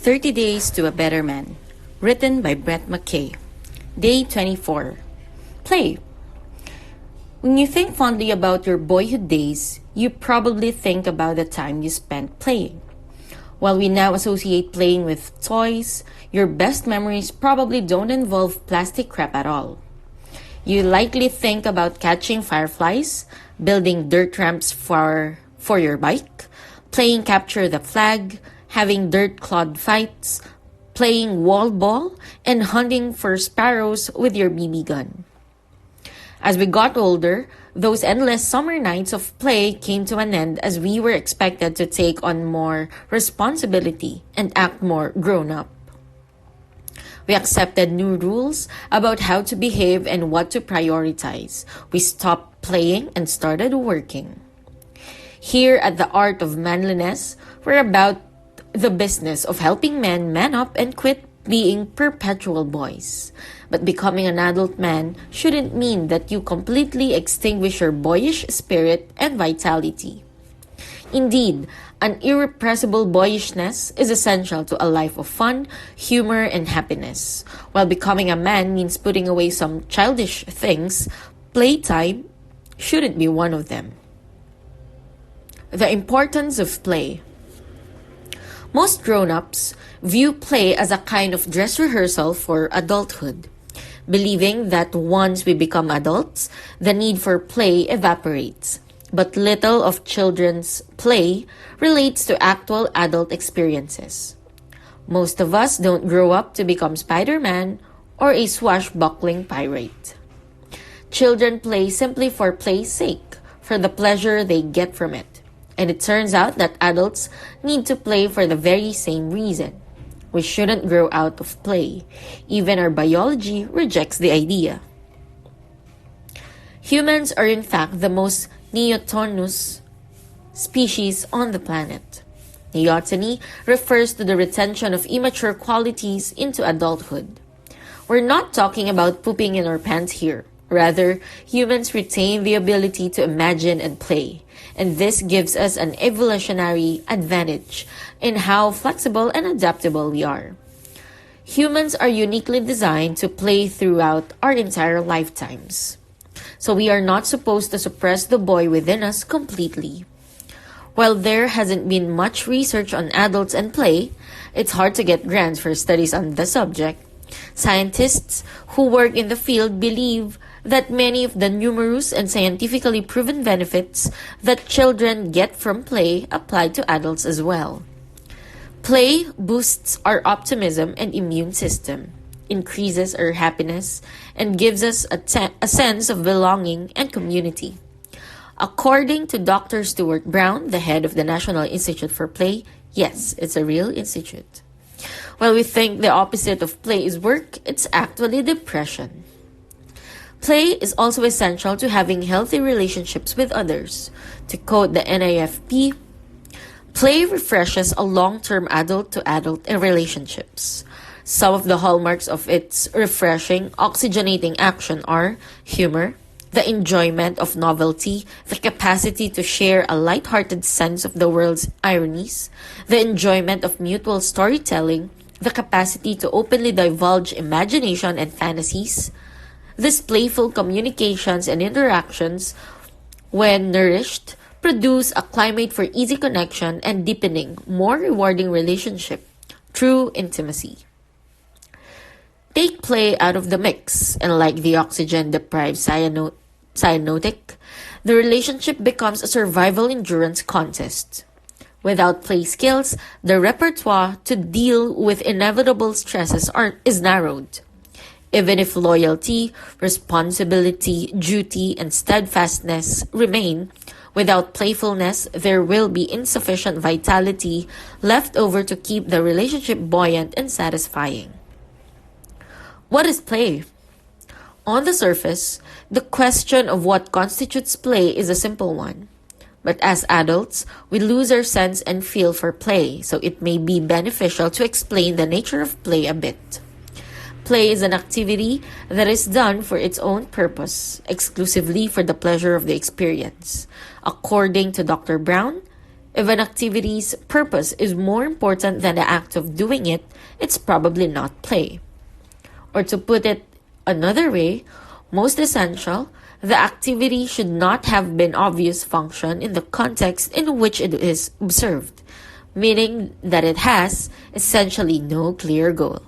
30 Days to a Better Man, written by MCKAY. Day 24. Play. When you think fondly about your boyhood days, you probably think about the time you spent playing. While we now associate playing with toys, your best memories probably don't involve plastic crap at all. You likely think about catching fireflies, building dirt ramps for your bike, playing capture the flag, having dirt-clod fights, playing wall ball, and hunting for sparrows with your BB gun. As we got older, those endless summer nights of play came to an end as we were expected to take on more responsibility and act more grown-up. We accepted new rules about how to behave and what to prioritize. We stopped playing and started working. Here at the Art of Manliness, we're about the business of helping men man up and quit being perpetual boys. But becoming an adult man shouldn't mean that you completely extinguish your boyish spirit and vitality. Indeed, an irrepressible boyishness is essential to a life of fun, humor, and happiness. While becoming a man means putting away some childish things, playtime shouldn't be one of them. The importance of play. Most grown-ups view play as a kind of dress rehearsal for adulthood, believing that once we become adults, the need for play evaporates. But little of children's play relates to actual adult experiences. Most of us don't grow up to become Spider-Man or a swashbuckling pirate. Children play simply for play's sake, for the pleasure they get from it. And it turns out that adults need to play for the very same reason. We shouldn't grow out of play. Even our biology rejects the idea. Humans are in fact the most neotonous species on the planet. Neoteny refers to the retention of immature qualities into adulthood. We're not talking about pooping in our pants here. Rather, humans retain the ability to imagine and play, and this gives us an evolutionary advantage in how flexible and adaptable we are. Humans are uniquely designed to play throughout our entire lifetimes, so we are not supposed to suppress the boy within us completely. While there hasn't been much research on adults and play, it's hard to get grants for studies on the subject. Scientists who work in the field believe that many of the numerous and scientifically proven benefits that children get from play apply to adults as well. Play boosts our optimism and immune system, increases our happiness, and gives us a sense of belonging and community. According to Dr. Stuart Brown, the head of the National Institute for Play, yes, it's a real institute. While we think the opposite of play is work, it's actually depression. Play is also essential to having healthy relationships with others. To quote the NAFP, play refreshes a long-term adult-to-adult relationships. Some of the hallmarks of its refreshing, oxygenating action are humor, the enjoyment of novelty, the capacity to share a light-hearted sense of the world's ironies, the enjoyment of mutual storytelling, the capacity to openly divulge imagination and fantasies. These playful communications and interactions, when nourished, produce a climate for easy connection and deepening, more rewarding relationship, true intimacy. Take play out of the mix, and like the oxygen-deprived cyanotic, the relationship becomes a survival endurance contest. Without play skills, the repertoire to deal with inevitable stresses is narrowed. Even if loyalty, responsibility, duty, and steadfastness remain, without playfulness, there will be insufficient vitality left over to keep the relationship buoyant and satisfying. What is play? On the surface, the question of what constitutes play is a simple one. But as adults, we lose our sense and feel for play, so it may be beneficial to explain the nature of play a bit. Play is an activity that is done for its own purpose, exclusively for the pleasure of the experience. According to Dr. Brown, If an activity's purpose is more important than the act of doing it, it's probably not play. Or to put it another way, most essential, the activity should not have been obvious function in the context in which it is observed, meaning that it has essentially no clear goal.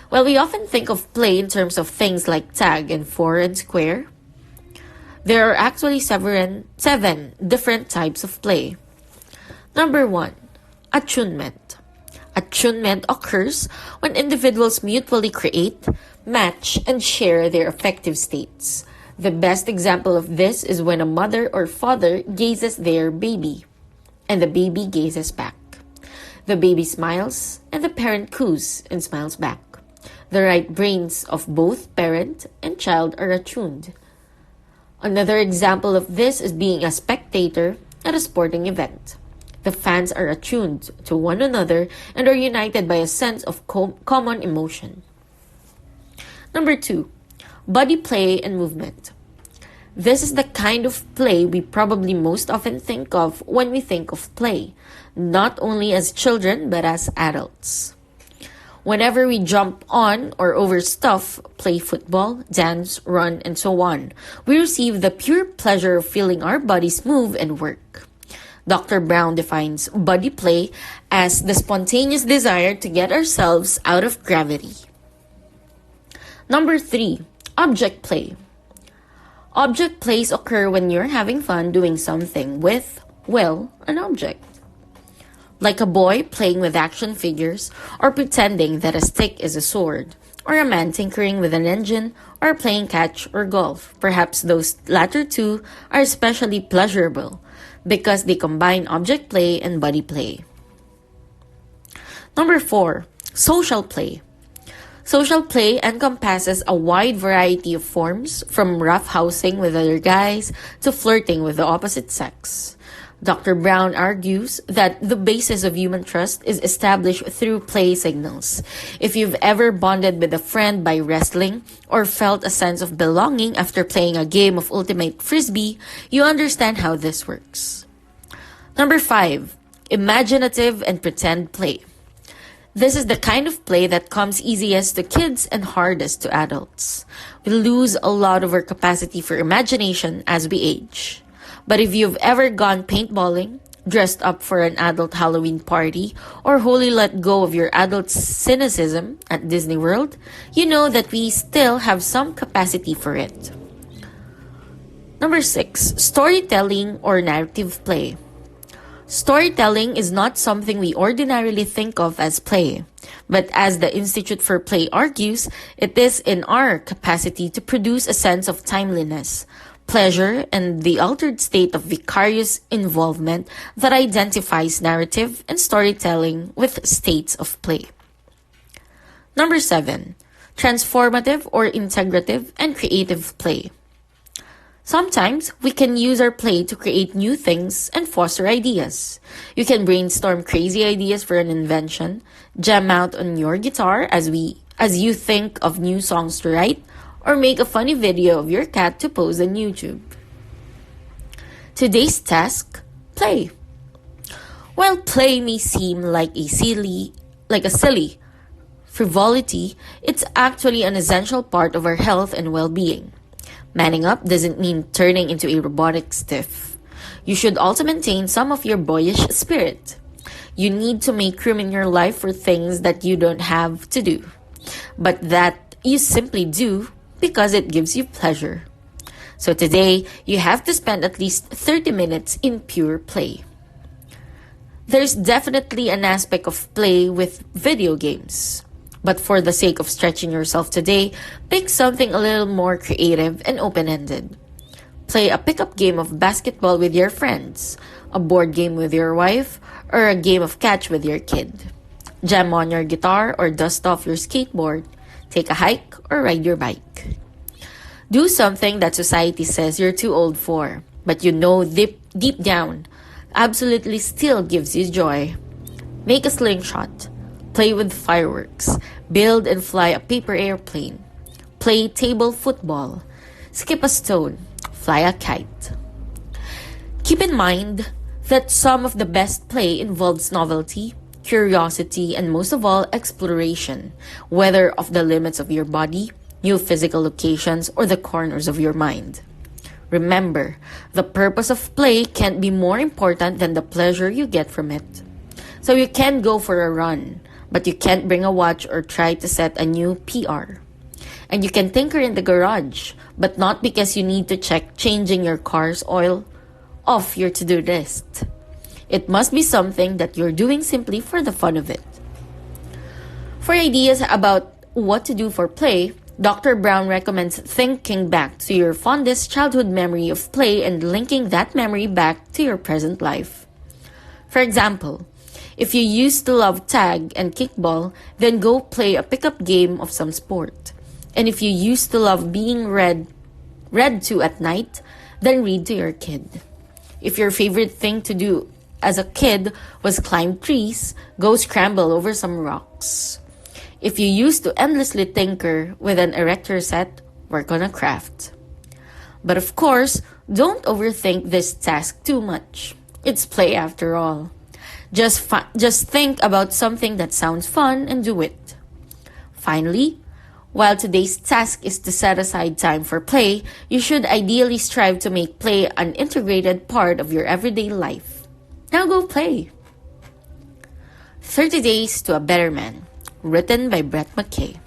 While we often think of play in terms of things like tag and four and square, there are actually seven different types of play. Number 1, attunement. Attunement occurs when individuals mutually create, match, and share their affective states. The best example of this is when a mother or father gazes their baby, and the baby gazes back. The baby smiles, and the parent coos and smiles back. The right brains of both parent and child are attuned. Another example of this is being a spectator at a sporting event. The fans are attuned to one another and are united by a sense of common emotion. Number 2, body play and movement. This is the kind of play we probably most often think of when we think of play, not only as children but as adults. Whenever we jump on or over stuff, play football, dance, run, and so on, we receive the pure pleasure of feeling our bodies move and work. Dr. Brown defines body play as the spontaneous desire to get ourselves out of gravity. Number 3, object play. Object plays occur when you're having fun doing something with, well, an object. Like a boy playing with action figures, or pretending that a stick is a sword, or a man tinkering with an engine, or playing catch or golf. Perhaps those latter two are especially pleasurable because they combine object play and body play. Number 4, social play. Social play encompasses a wide variety of forms, from roughhousing with other guys to flirting with the opposite sex. Dr. Brown argues that the basis of human trust is established through play signals. If you've ever bonded with a friend by wrestling or felt a sense of belonging after playing a game of ultimate frisbee, you understand how this works. Number 5, imaginative and pretend play. This is the kind of play that comes easiest to kids and hardest to adults. We lose a lot of our capacity for imagination as we age. But if you've ever gone paintballing, dressed up for an adult Halloween party, or wholly let go of your adult cynicism at Disney World, you know that we still have some capacity for it. Number 6, storytelling or narrative play. Storytelling is not something we ordinarily think of as play, but as the Institute for Play argues, it is in our capacity to produce a sense of timeliness, pleasure, and the altered state of vicarious involvement that identifies narrative and storytelling with states of play. Number 7, transformative or integrative and creative play. Sometimes we can use our play to create new things and foster ideas. You can brainstorm crazy ideas for an invention, jam out on your guitar as you think of new songs to write, or make a funny video of your cat to post on YouTube. Today's task, play. While play may seem like a silly frivolity, it's actually an essential part of our health and well-being. Manning up doesn't mean turning into a robotic stiff. You should also maintain some of your boyish spirit. You need to make room in your life for things that you don't have to do, but that you simply do because it gives you pleasure. So today, you have to spend at least 30 minutes in pure play. There's definitely an aspect of play with video games. But for the sake of stretching yourself today, pick something a little more creative and open-ended. Play a pickup game of basketball with your friends, a board game with your wife, or a game of catch with your kid. Jam on your guitar or dust off your skateboard. Take a hike or ride your bike. Do something that society says you're too old for, but you know deep down absolutely still gives you joy. Make a slingshot. Play with fireworks. Build and fly a paper airplane. Play table football. Skip a stone. Fly a kite. Keep in mind that some of the best play involves novelty, curiosity, and most of all, exploration, whether of the limits of your body, new physical locations, or the corners of your mind. Remember, the purpose of play can't be more important than the pleasure you get from it. So you can go for a run, but you can't bring a watch or try to set a new PR. And you can tinker in the garage, but not because you need to check changing your car's oil off your to-do list. It must be something that you're doing simply for the fun of it. For ideas about what to do for play, Dr. Brown recommends thinking back to your fondest childhood memory of play and linking that memory back to your present life. For example, if you used to love tag and kickball, then go play a pickup game of some sport. And if you used to love being read to at night, then read to your kid. If your favorite thing to do as a kid was climb trees, go scramble over some rocks. If you used to endlessly tinker with an erector set, work on a craft. But of course, don't overthink this task too much. It's play after all. Just think about something that sounds fun and do it. Finally, while today's task is to set aside time for play, you should ideally strive to make play an integrated part of your everyday life. Now go play! 30 Days to a Better Man, written by MCKAY.